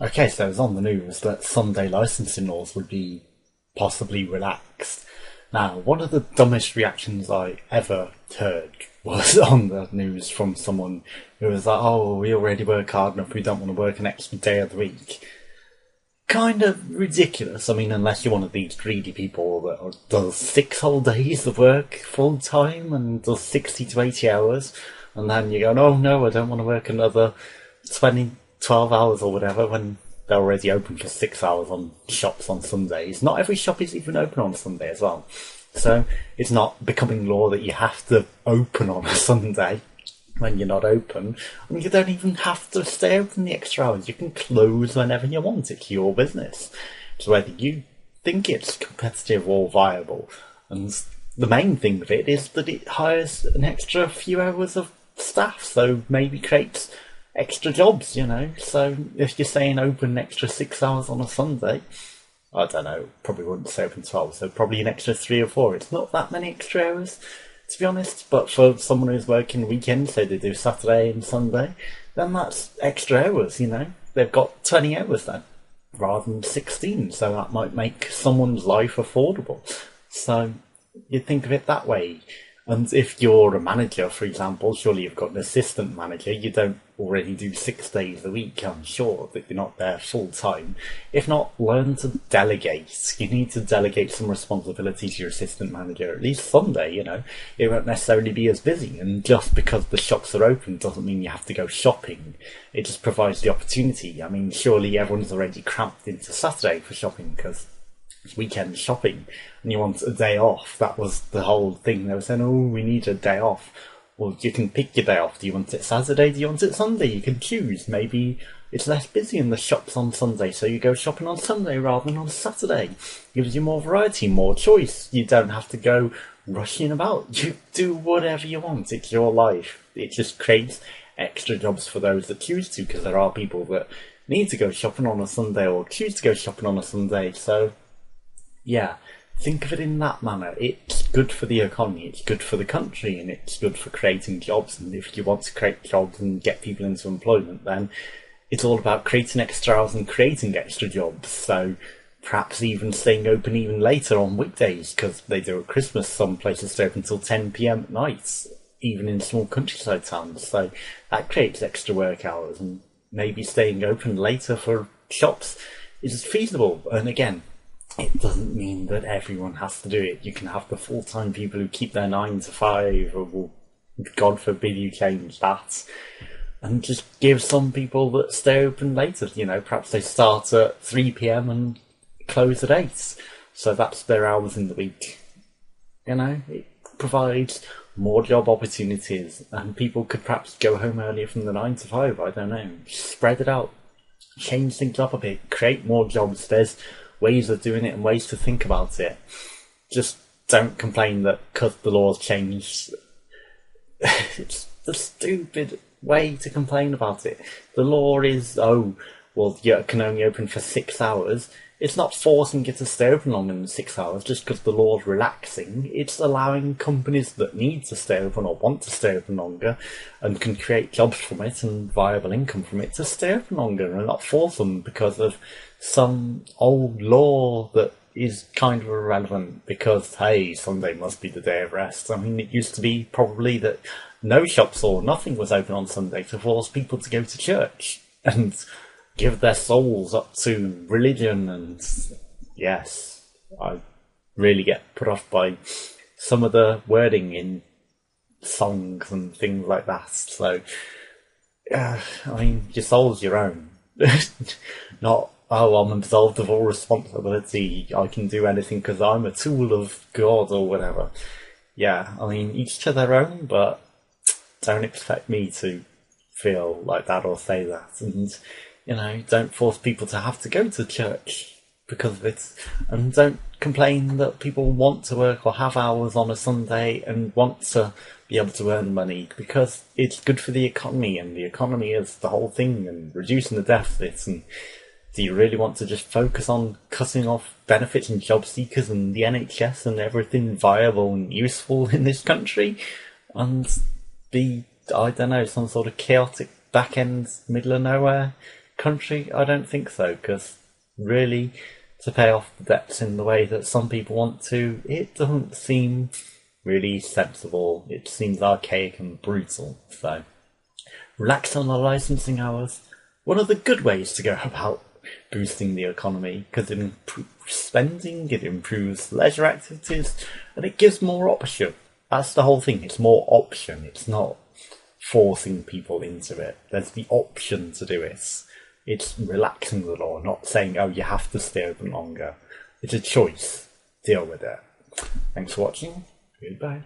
Okay, so it was on the news that Sunday licensing laws would be possibly relaxed. Now, one of the dumbest reactions I ever heard was on the news from someone who was like, oh, we already work hard enough, we don't want to work an extra day of the week. Kind of ridiculous. I mean, unless you're one of these greedy people that does 6 whole days of work full time and does 60 to 80 hours, and then you go, oh no, I don't want to work another 20, 12 hours or whatever when they're already open for 6 hours on shops on Sundays. Not every shop is even open on Sunday as well. So it's not becoming law that you have to open on a Sunday when you're not open. I mean, you don't even have to stay open the extra hours. You can close whenever you want. It's your business. So whether you think it's competitive or viable. And the main thing with it is that it hires an extra few hours of staff, so maybe creates extra jobs, you know. So if you're saying open an extra 6 hours on a Sunday, I don't know, probably wouldn't say open 12, so probably an extra 3 or 4. It's not that many extra hours, to be honest, but for someone who's working weekends, say they do Saturday and Sunday, then that's extra hours, you know. They've got 20 hours then, rather than 16, so that might make someone's life affordable. So you think of it that way. And if you're a manager, for example, surely you've got an assistant manager. You don't already do 6 days a week, I'm sure, that you're not there full time. If not, learn to delegate. You need to delegate some responsibility to your assistant manager, at least someday, you know. It won't necessarily be as busy. And just because the shops are open doesn't mean you have to go shopping. It just provides the opportunity. I mean, surely everyone's already cramped into Saturday for shopping because it's weekend shopping and you want a day off. That was the whole thing. They were saying, oh, we need a day off. Well, you can pick your day off. Do you want it Saturday? Do you want it Sunday? You can choose. Maybe it's less busy in the shops on Sunday, so you go shopping on Sunday rather than on Saturday. Gives you more variety, more choice. You don't have to go rushing about. You do whatever you want. It's your life. It just creates extra jobs for those that choose to, because there are people that need to go shopping on a Sunday or choose to go shopping on a Sunday. So yeah, think of it in that manner. It's good for the economy, it's good for the country, and it's good for creating jobs. And if you want to create jobs and get people into employment, then it's all about creating extra hours and creating extra jobs. So perhaps even staying open even later on weekdays, because they do at Christmas. Some places stay open until 10 p.m. at night, even in small countryside towns. So that creates extra work hours, and maybe staying open later for shops is feasible. And again, it doesn't mean that everyone has to do it. You can have the full-time people who keep their 9 to 5, or well, God forbid you change that, and just give some people that stay open later. You know, perhaps they start at 3 p.m. and close at 8. So that's their hours in the week. You know, it provides more job opportunities, and people could perhaps go home earlier from the 9 to 5. I don't know. Spread it out. Change things up a bit. Create more jobs. There's ways of doing it and ways to think about it. Just don't complain that because the law's changed. It's a stupid way to complain about it. The law is, oh, well, you can only open for 6 hours. It's not forcing you to stay open longer than 6 hours just because the law's relaxing. It's allowing companies that need to stay open or want to stay open longer and can create jobs from it and viable income from it to stay open longer, and not force them because of some old law that is kind of irrelevant because, hey, Sunday must be the day of rest. I mean, it used to be probably that no shops or nothing was open on Sunday to force people to go to church and give their souls up to religion. And yes, I really get put off by some of the wording in songs and things like that. So, I mean, your soul's your own. Not, oh, I'm absolved of all responsibility, I can do anything because I'm a tool of God or whatever. Yeah, I mean, each to their own, but don't expect me to feel like that or say that. And, you know, don't force people to have to go to church because of it. And don't complain that people want to work or have hours on a Sunday and want to be able to earn money, because it's good for the economy, and the economy is the whole thing, and reducing the deficits. And do you really want to just focus on cutting off benefits and job seekers and the NHS and everything viable and useful in this country, and be, I don't know, some sort of chaotic back end middle of nowhere country, I don't think so, because really, to pay off the debts in the way that some people want to, it doesn't seem really sensible. It seems archaic and brutal. So, relax on the licensing hours. One of the good ways to go about boosting the economy, because it improves spending, it improves leisure activities, and it gives more option. That's the whole thing. It's more option. It's not forcing people into it. There's the option to do it. It's relaxing the law, not saying, oh, you have to stay open longer. It's a choice. Deal with it. Thanks for watching. Goodbye.